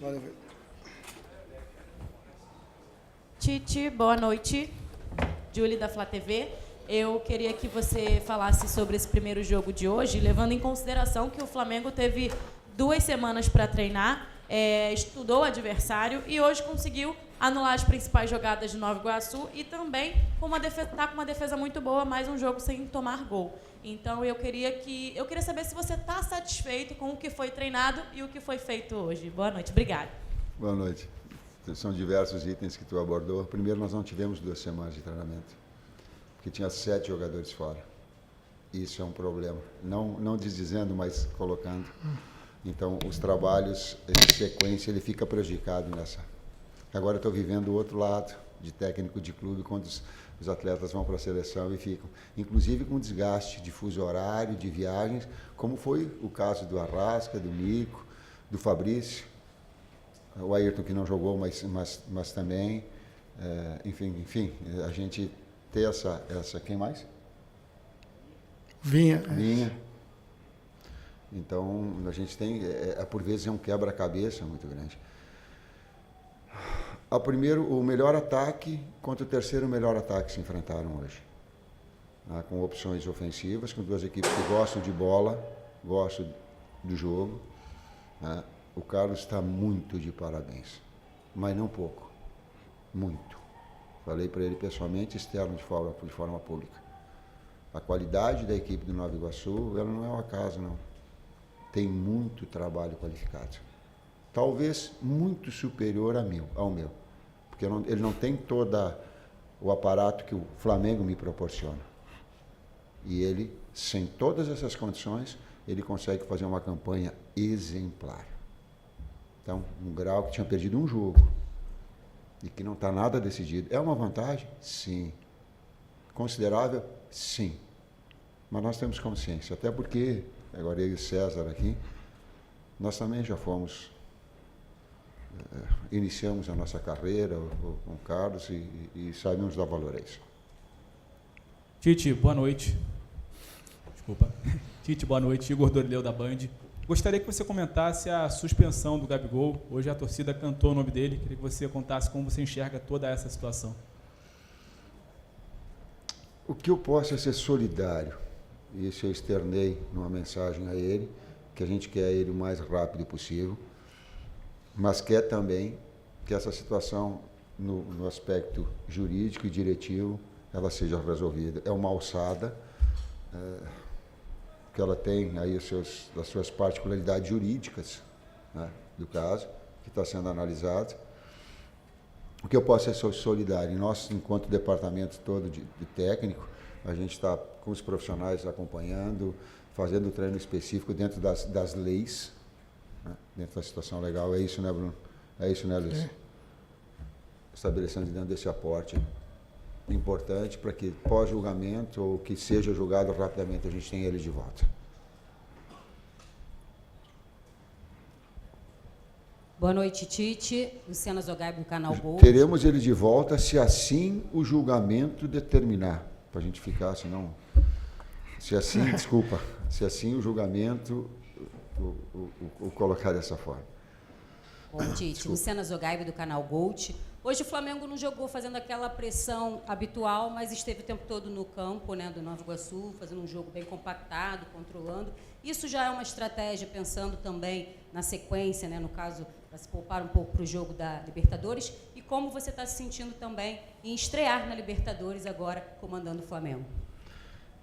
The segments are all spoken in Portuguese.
Valeu. Tite, boa noite. Julie da Flá TV. Eu queria que você falasse sobre esse primeiro jogo de hoje, levando em consideração que o Flamengo teve 2 semanas para treinar, estudou o adversário e hoje conseguiu anular as principais jogadas de Nova Iguaçu e também está com uma defesa muito boa, mais um jogo sem tomar gol. Então eu queria saber se você está satisfeito com o que foi treinado e o que foi feito hoje. Boa noite, obrigada. Boa noite. São diversos itens que tu abordou. Primeiro, nós não tivemos 2 semanas de treinamento, porque tinha 7 jogadores fora. Isso é um problema. Não desdizendo, mas colocando. Então, os trabalhos de sequência, ele fica prejudicado nessa. Agora eu estou vivendo o outro lado, de técnico de clube, quando os atletas vão para a seleção e ficam, inclusive com desgaste de fuso horário, de viagens, como foi o caso do Arrasca, do Nico, do Fabrício, o Ayrton, que não jogou, mas também, enfim, a gente ter essa... Quem mais? Vinha. Então, a gente tem, por vezes, um quebra-cabeça muito grande. O melhor ataque contra o terceiro melhor ataque se enfrentaram hoje. Com opções ofensivas, com 2 equipes que gostam de bola, gostam do jogo. O Carlos está muito de parabéns, mas não pouco, muito. Falei para ele pessoalmente, externo de forma pública. A qualidade da equipe do Nova Iguaçu, ela não é um acaso, não. Tem muito trabalho qualificado. Talvez muito superior ao meu, porque ele não tem todo o aparato que o Flamengo me proporciona. E ele, sem todas essas condições, ele consegue fazer uma campanha exemplar. Então, um Grau que tinha perdido um jogo e que não está nada decidido. É uma vantagem? Sim. Considerável? Sim. Mas nós temos consciência, até porque, agora eu e o César aqui, nós também já fomos, iniciamos a nossa carreira com o Carlos e sabemos dar valor a isso. Tite, boa noite. Desculpa. Tite, boa noite. Igor Dorileu da Band. Gostaria que você comentasse a suspensão do Gabigol. Hoje a torcida cantou o nome dele. Queria que você contasse como você enxerga toda essa situação. O que eu posso é ser solidário. Isso eu externei numa mensagem a ele, que a gente quer ele o mais rápido possível, mas quer também que essa situação, no aspecto jurídico e diretivo, ela seja resolvida. É uma alçada, que ela tem aí as suas particularidades jurídicas, né, do caso, que está sendo analisado. O que eu posso é ser solidário. E nós, enquanto departamento todo de técnico, a gente está com os profissionais acompanhando, fazendo treino específico dentro das leis, né, dentro da situação legal. É isso, né, Bruno? É isso, né, Luiz? Estabelecendo dentro desse aporte importante para que pós-julgamento ou que seja julgado rapidamente a gente tenha ele de volta. Boa noite, Tite. Luciana Zogaibo, do canal Gol. Teremos ele de volta se assim o julgamento determinar, para a gente ficar, senão... Se assim, desculpa, se assim o julgamento o colocar dessa forma. Bom, Tite. Desculpa. Luciana Zogaibo, do canal Gold. Hoje o Flamengo não jogou fazendo aquela pressão habitual, mas esteve o tempo todo no campo, né, do Nova Iguaçu, fazendo um jogo bem compactado, controlando. Isso já é uma estratégia, pensando também na sequência, né, no caso, para se poupar um pouco para o jogo da Libertadores. E como você está se sentindo também em estrear na Libertadores agora, comandando o Flamengo?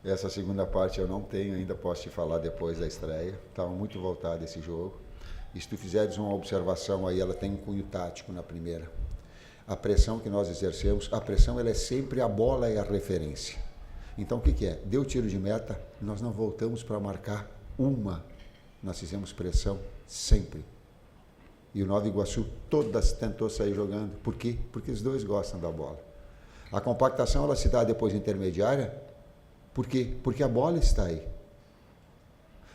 Essa segunda parte eu não tenho, ainda posso te falar depois da estreia. Estava muito voltado esse jogo. E se tu fizeres uma observação aí, ela tem um cunho tático na primeira. A pressão que nós exercemos, a pressão ela é sempre a bola e a referência. Então o que é? Deu tiro de meta, nós não voltamos para marcar uma. Nós fizemos pressão sempre. E o Nova Iguaçu todas tentou sair jogando. Por quê? Porque os dois gostam da bola. A compactação ela se dá depois intermediária. Por quê? Porque a bola está aí.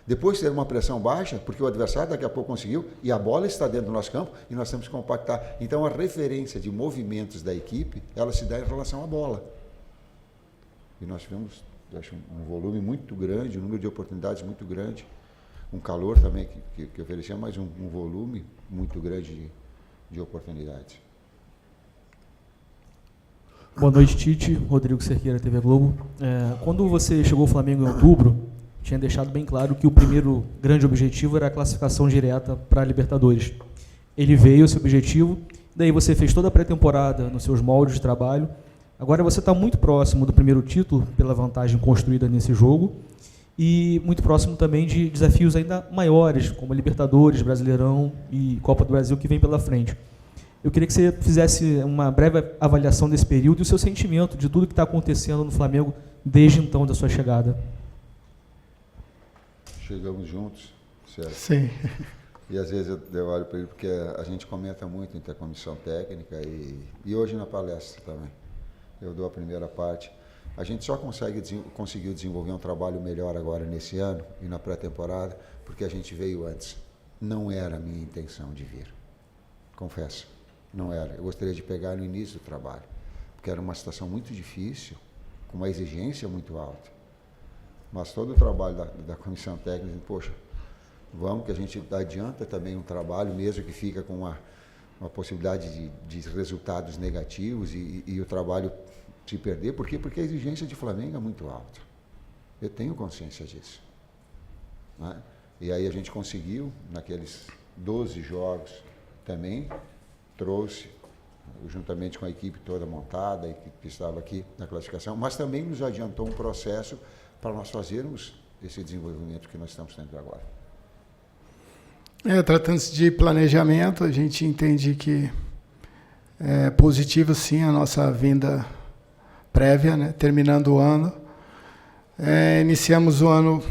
Depois ter uma pressão baixa, porque o adversário daqui a pouco conseguiu, e a bola está dentro do nosso campo, e nós temos que compactar. Então, a referência de movimentos da equipe, ela se dá em relação à bola. E nós tivemos, acho, um volume muito grande, um número de oportunidades muito grande. um calor também que oferecia, mas um volume muito grande de oportunidades. Boa noite, Tite. Rodrigo Cerqueira, TV Globo. Quando você chegou ao Flamengo em outubro, tinha deixado bem claro que o primeiro grande objetivo era a classificação direta para a Libertadores. Ele veio, esse objetivo, daí você fez toda a pré-temporada nos seus moldes de trabalho. Agora você está muito próximo do primeiro título, pela vantagem construída nesse jogo, e muito próximo também de desafios ainda maiores, como Libertadores, Brasileirão e Copa do Brasil, que vem pela frente. Eu queria que você fizesse uma breve avaliação desse período e o seu sentimento de tudo que está acontecendo no Flamengo desde então da sua chegada. Chegamos juntos, certo? Sim. E às vezes eu olho para ele porque a gente comenta muito entre a comissão técnica e hoje na palestra também. Eu dou a primeira parte. A gente só conseguiu desenvolver um trabalho melhor agora nesse ano e na pré-temporada porque a gente veio antes. Não era a minha intenção de vir. Confesso. Não era. Eu gostaria de pegar no início do trabalho, porque era uma situação muito difícil, com uma exigência muito alta. Mas todo o trabalho da comissão técnica, poxa, vamos que a gente adianta também um trabalho, mesmo que fica com uma possibilidade de resultados negativos e o trabalho se perder. Por quê? Porque a exigência de Flamengo é muito alta. Eu tenho consciência disso. Né? E aí a gente conseguiu, naqueles 12 jogos também, trouxe, juntamente com a equipe toda montada, a equipe que estava aqui na classificação, mas também nos adiantou um processo para nós fazermos esse desenvolvimento que nós estamos tendo agora. Tratando-se de planejamento, a gente entende que é positivo, sim, a nossa vinda prévia, né? Terminando o ano. Iniciamos o ano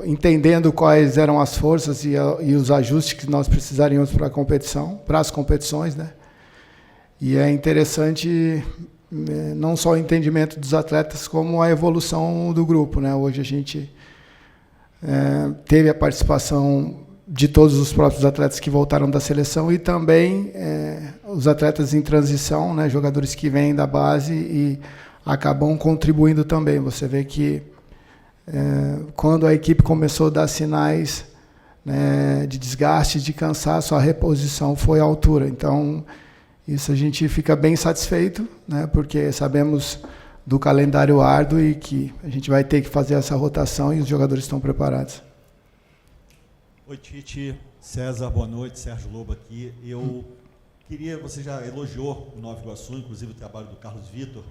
entendendo quais eram as forças e os ajustes que nós precisaríamos para a competição, para as competições, né? E é interessante não só o entendimento dos atletas, como a evolução do grupo, né? Hoje a gente teve a participação de todos os próprios atletas que voltaram da seleção e também os atletas em transição, né? Jogadores que vêm da base e acabam contribuindo também. Você vê que quando a equipe começou a dar sinais, né, de desgaste, de cansaço, a reposição foi à altura. Então, isso a gente fica bem satisfeito, né, porque sabemos do calendário árduo e que a gente vai ter que fazer essa rotação e os jogadores estão preparados. Oi, Tite. César, boa noite. Sérgio Lobo aqui. Você já elogiou o Nova Iguaçu, inclusive o trabalho do Carlos Vitor.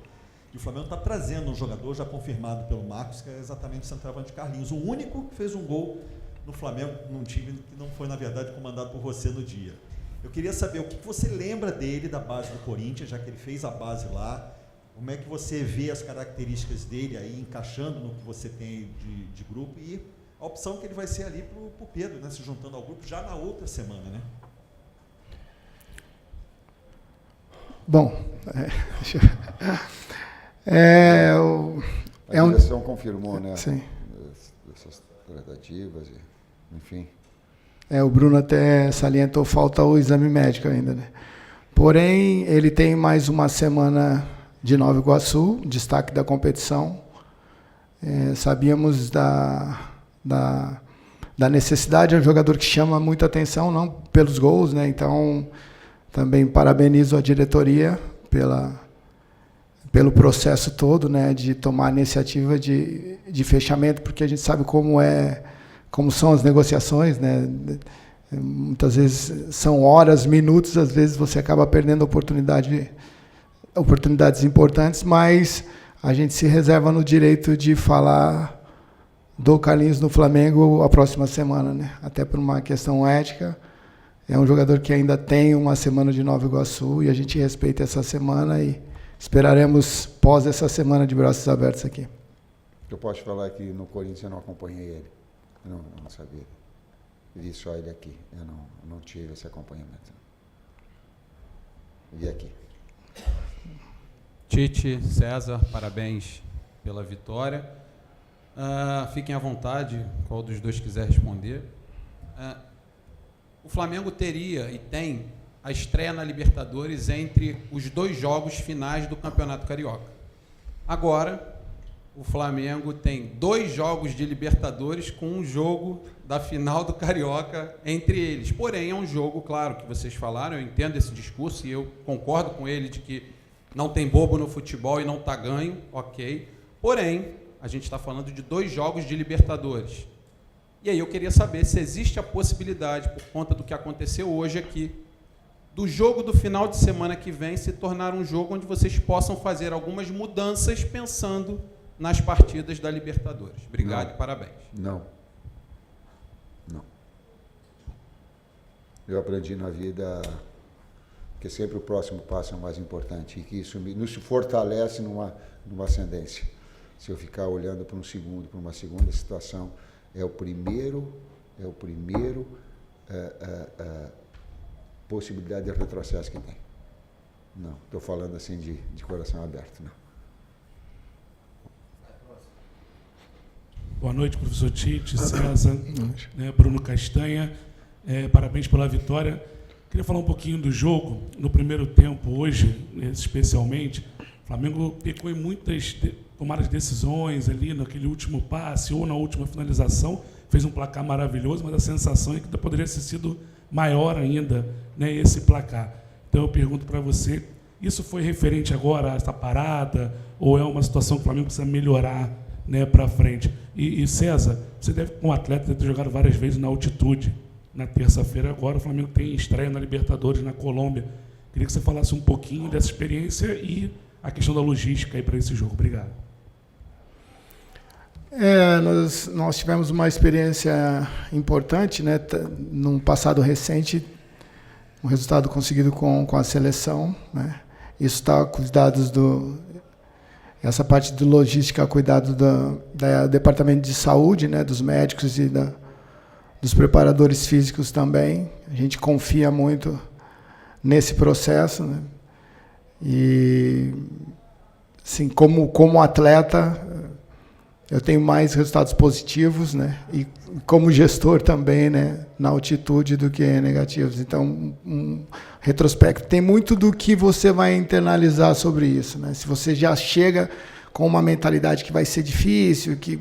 E o Flamengo está trazendo um jogador já confirmado pelo Marcos, que é exatamente o centroavante Carlinhos. O único que fez um gol no Flamengo, num time que não foi, na verdade, comandado por você no dia. Eu queria saber o que você lembra dele, da base do Corinthians, já que ele fez a base lá. Como é que você vê as características dele aí, encaixando no que você tem de grupo e a opção que ele vai ser ali para o Pedro, né, se juntando ao grupo já na outra semana, né? Bom, A direção confirmou, né? Sim. Essas tratativas, enfim. O Bruno até salientou, falta o exame médico ainda, né? Porém, ele tem mais uma semana de Nova Iguaçu, destaque da competição. Sabíamos da necessidade, é um jogador que chama muita atenção, não pelos gols, né? Então, também parabenizo a diretoria pelo processo todo, né, de tomar a iniciativa de fechamento, porque a gente sabe como são as negociações, né? Muitas vezes são horas, minutos, às vezes você acaba perdendo oportunidades importantes, mas a gente se reserva no direito de falar do Carlinhos no Flamengo a próxima semana, né? Até por uma questão ética. É um jogador que ainda tem uma semana de Nova Iguaçu e a gente respeita essa semana e esperaremos pós essa semana de braços abertos aqui. Eu posso falar que no Corinthians eu não acompanhei ele. Eu não sabia. Vi só ele aqui. Eu não tive esse acompanhamento. Vi aqui. Tite, César, parabéns pela vitória. Fiquem à vontade, qual dos dois quiser responder. O Flamengo teria e tem a estreia na Libertadores entre os 2 jogos finais do Campeonato Carioca. Agora, o Flamengo tem 2 jogos de Libertadores com um jogo da final do Carioca entre eles. Porém, é um jogo, claro, que vocês falaram, eu entendo esse discurso e eu concordo com ele de que não tem bobo no futebol e não está ganho, ok. Porém, a gente está falando de 2 jogos de Libertadores. E aí eu queria saber se existe a possibilidade, por conta do que aconteceu hoje aqui, do jogo do final de semana que vem se tornar um jogo onde vocês possam fazer algumas mudanças pensando nas partidas da Libertadores. Obrigado e parabéns. Não. Eu aprendi na vida que sempre o próximo passo é o mais importante e que isso nos fortalece numa ascendência. Se eu ficar olhando para uma segunda situação, é o primeiro possibilidade de retrocesso que tem. Não, estou falando assim de coração aberto, não. Boa noite, professor Tite, César, Bruno Castanha. Parabéns pela vitória. Queria falar um pouquinho do jogo. No primeiro tempo, hoje, especialmente, o Flamengo pecou em muitas tomadas decisões ali naquele último passe ou na última finalização. Fez um placar maravilhoso, mas a sensação é que poderia ter sido maior ainda, né, esse placar. Então eu pergunto para você, isso foi referente agora a essa parada ou é uma situação que o Flamengo precisa melhorar, né, para frente? E César, você deve, como atleta, ter jogado várias vezes na altitude. Na terça-feira agora o Flamengo tem estreia na Libertadores na Colômbia. Queria que você falasse um pouquinho dessa experiência e a questão da logística aí para esse jogo. Obrigado. Nós tivemos uma experiência importante, né, num passado recente, um resultado conseguido com a seleção, né? Isso está com os dados essa parte de logística, cuidado do Departamento de Saúde, né, dos médicos e dos preparadores físicos também. A gente confia muito nesse processo, né? E, assim, como atleta, eu tenho mais resultados positivos, né? E como gestor também, né, na altitude do que negativos. Então, um retrospecto. Tem muito do que você vai internalizar sobre isso, né? Se você já chega com uma mentalidade que vai ser difícil, que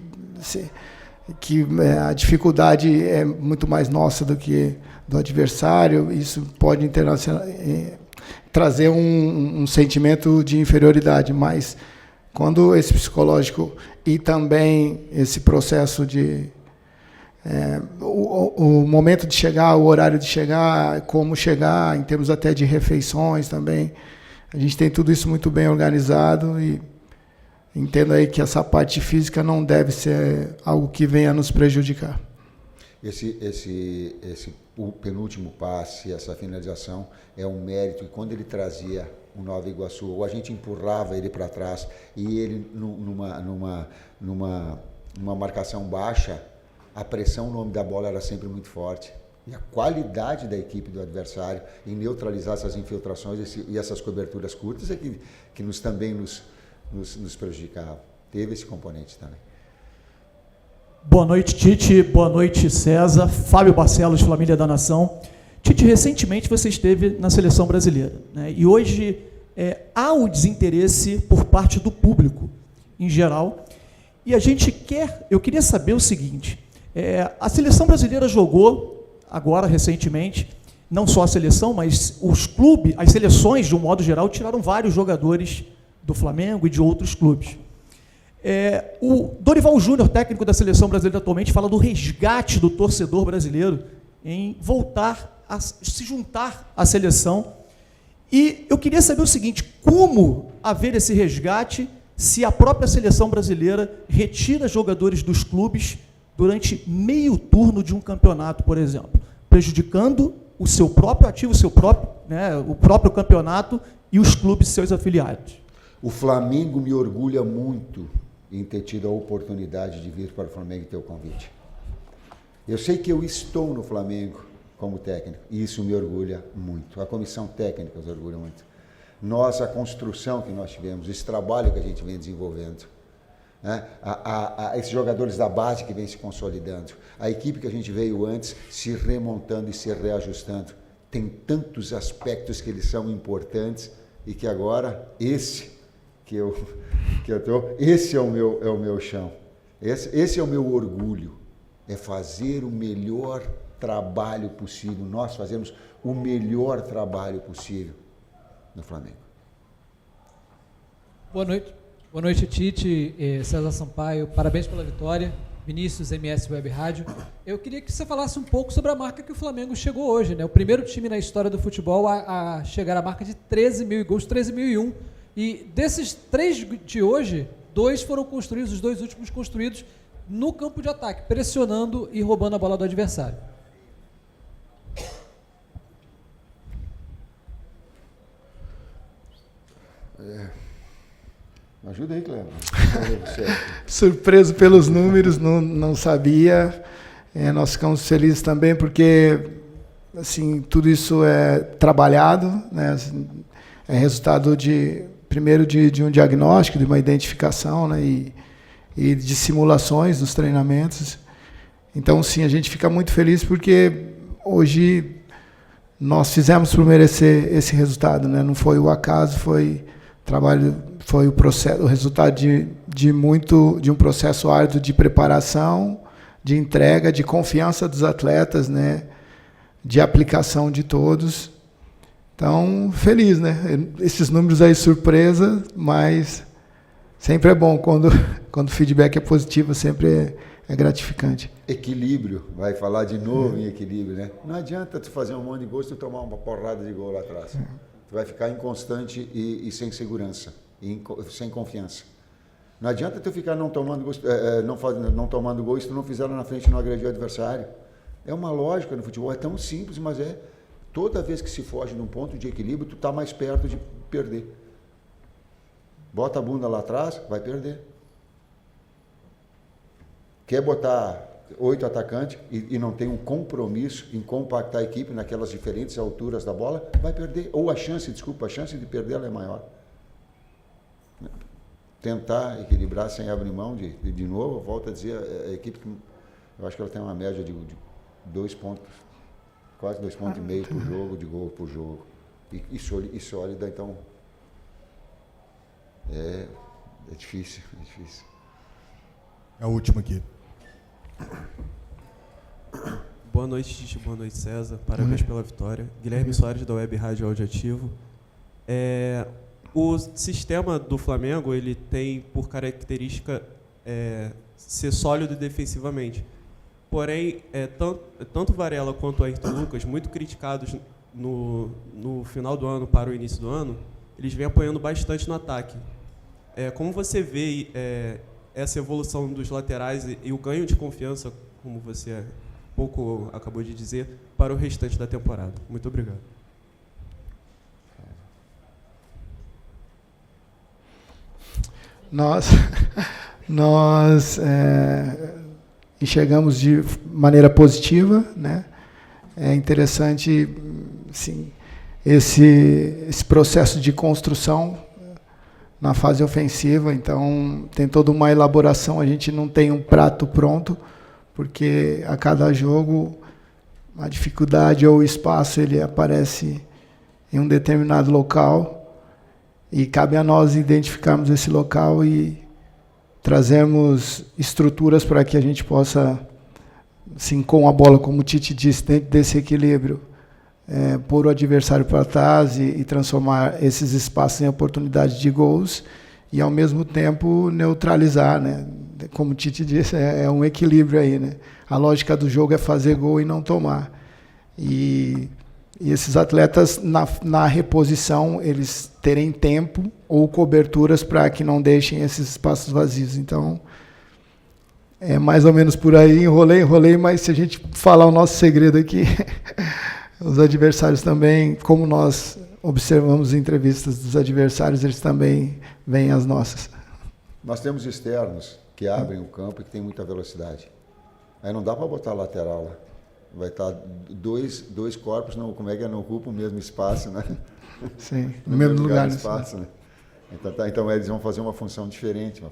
a dificuldade é muito mais nossa do que do adversário, isso pode trazer um sentimento de inferioridade, mas quando esse psicológico e também esse processo de o momento de chegar, o horário de chegar, como chegar, em termos até de refeições também, a gente tem tudo isso muito bem organizado e entendo aí que essa parte física não deve ser algo que venha nos prejudicar. O penúltimo passe, essa finalização, é um mérito. E quando ele trazia o Nova Iguaçu, ou a gente empurrava ele para trás e ele numa marcação baixa, a pressão no nome da bola era sempre muito forte. E a qualidade da equipe do adversário em neutralizar essas infiltrações e essas coberturas curtas é que também nos prejudicava. Teve esse componente também. Boa noite, Tite. Boa noite, César. Fábio Barcelos, Família da Nação. Tite, recentemente você esteve na seleção brasileira, né? E hoje há o desinteresse por parte do público, em geral. E eu queria saber o seguinte, a seleção brasileira jogou, agora, recentemente, não só a seleção, mas os clubes, as seleções, de um modo geral, tiraram vários jogadores do Flamengo e de outros clubes. O Dorival Júnior, técnico da seleção brasileira atualmente, fala do resgate do torcedor brasileiro em voltar a se juntar à seleção. E eu queria saber o seguinte, como haver esse resgate se a própria seleção brasileira retira jogadores dos clubes durante meio turno de um campeonato, por exemplo, prejudicando o seu próprio ativo, o próprio campeonato e os clubes seus afiliados? O Flamengo me orgulha muito em ter tido a oportunidade de vir para o Flamengo e ter o convite. Eu sei que eu estou no Flamengo como técnico e isso me orgulha muito. A comissão técnica nos orgulha muito. A construção que nós tivemos, esse trabalho que a gente vem desenvolvendo, né? Esses jogadores da base que vem se consolidando, a equipe que a gente veio antes se remontando e se reajustando. Tem tantos aspectos que eles são importantes e que agora que eu tô. Esse é o meu chão. Esse é o meu orgulho. É fazer o melhor trabalho possível. Nós fazemos o melhor trabalho possível no Flamengo. Boa noite. Boa noite, Tite, César Sampaio. Parabéns pela vitória. Vinícius, MS Web Rádio. Eu queria que você falasse um pouco sobre a marca que o Flamengo chegou hoje, né? O primeiro time na história do futebol a chegar à marca de 13 mil gols, 13.001. E desses 3 de hoje, 2 foram construídos, os 2 últimos construídos no campo de ataque, pressionando e roubando a bola do adversário. Ajuda aí, Cleber. Surpreso pelos números, não sabia. Nós ficamos felizes também porque assim, tudo isso é trabalhado, né? É resultado primeiro de um diagnóstico, de uma identificação, né? E de simulações nos treinamentos. Então, sim, a gente fica muito feliz porque hoje nós fizemos por merecer esse resultado, né? Não foi o acaso, foi trabalho, foi o resultado de um processo árduo de preparação, de entrega, de confiança dos atletas, né? De aplicação de todos. Então, feliz, né? Esses números aí, surpresa, mas sempre é bom quando o feedback é positivo, sempre é gratificante. Equilíbrio, vai falar de novo em equilíbrio, né? Não adianta tu fazer um monte de gol se tu tomar uma porrada de gol lá atrás. Tu vai ficar inconstante e sem segurança, sem confiança. Não adianta tu ficar não tomando gol se tu não fizer lá na frente e não agredir o adversário. É uma lógica no futebol, é tão simples, mas toda vez que se foge de um ponto de equilíbrio, tu está mais perto de perder. Bota a bunda lá atrás, vai perder. Quer botar 8 atacantes e não tem um compromisso em compactar a equipe naquelas diferentes alturas da bola, vai perder. Ou a chance de perder ela é maior. Tentar equilibrar sem abrir mão de novo, eu volto a dizer, a equipe, eu acho que ela tem uma média de 2 pontos, quase 2,5 pontos por jogo, de gol por jogo. E sólida, então, é difícil, é difícil. É a última aqui. Boa noite, Tite. Boa noite, César. Parabéns pela vitória. Guilherme Soares, da Web Rádio Audiativo. O sistema do Flamengo, ele tem por característica ser sólido defensivamente. Porém, tanto Varela quanto o Ayrton Lucas, muito criticados no final do ano para o início do ano, eles vêm apoiando bastante no ataque. Como você vê essa evolução dos laterais e o ganho de confiança, como você pouco acabou de dizer, para o restante da temporada? Muito obrigado. Nós enxergamos de maneira positiva, né? É interessante, sim, esse processo de construção na fase ofensiva. Então tem toda uma elaboração. A gente não tem um prato pronto, porque a cada jogo a dificuldade ou o espaço ele aparece em um determinado local e cabe a nós identificarmos esse local e trazermos estruturas para que a gente possa, assim, com a bola, como o Tite disse, dentro desse equilíbrio, pôr o adversário para trás e transformar esses espaços em oportunidades de gols e, ao mesmo tempo, neutralizar, né? Como o Tite disse, é um equilíbrio aí, né? A lógica do jogo é fazer gol e não tomar. E esses atletas, na reposição, eles terem tempo ou coberturas para que não deixem esses espaços vazios. Então, é mais ou menos por aí, enrolei, mas se a gente falar o nosso segredo aqui, os adversários também, como nós observamos entrevistas dos adversários, eles também veem as nossas. Nós temos externos que abrem o campo e que tem muita velocidade. Aí não dá para botar lateral lá. Vai estar dois corpos, não ocupam o mesmo espaço, né? Sim, no mesmo lugar. Espaço, né? Então eles vão fazer uma função diferente,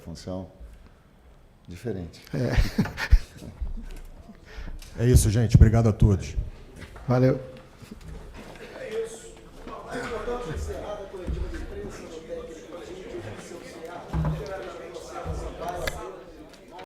É isso, gente. Obrigado a todos. Valeu.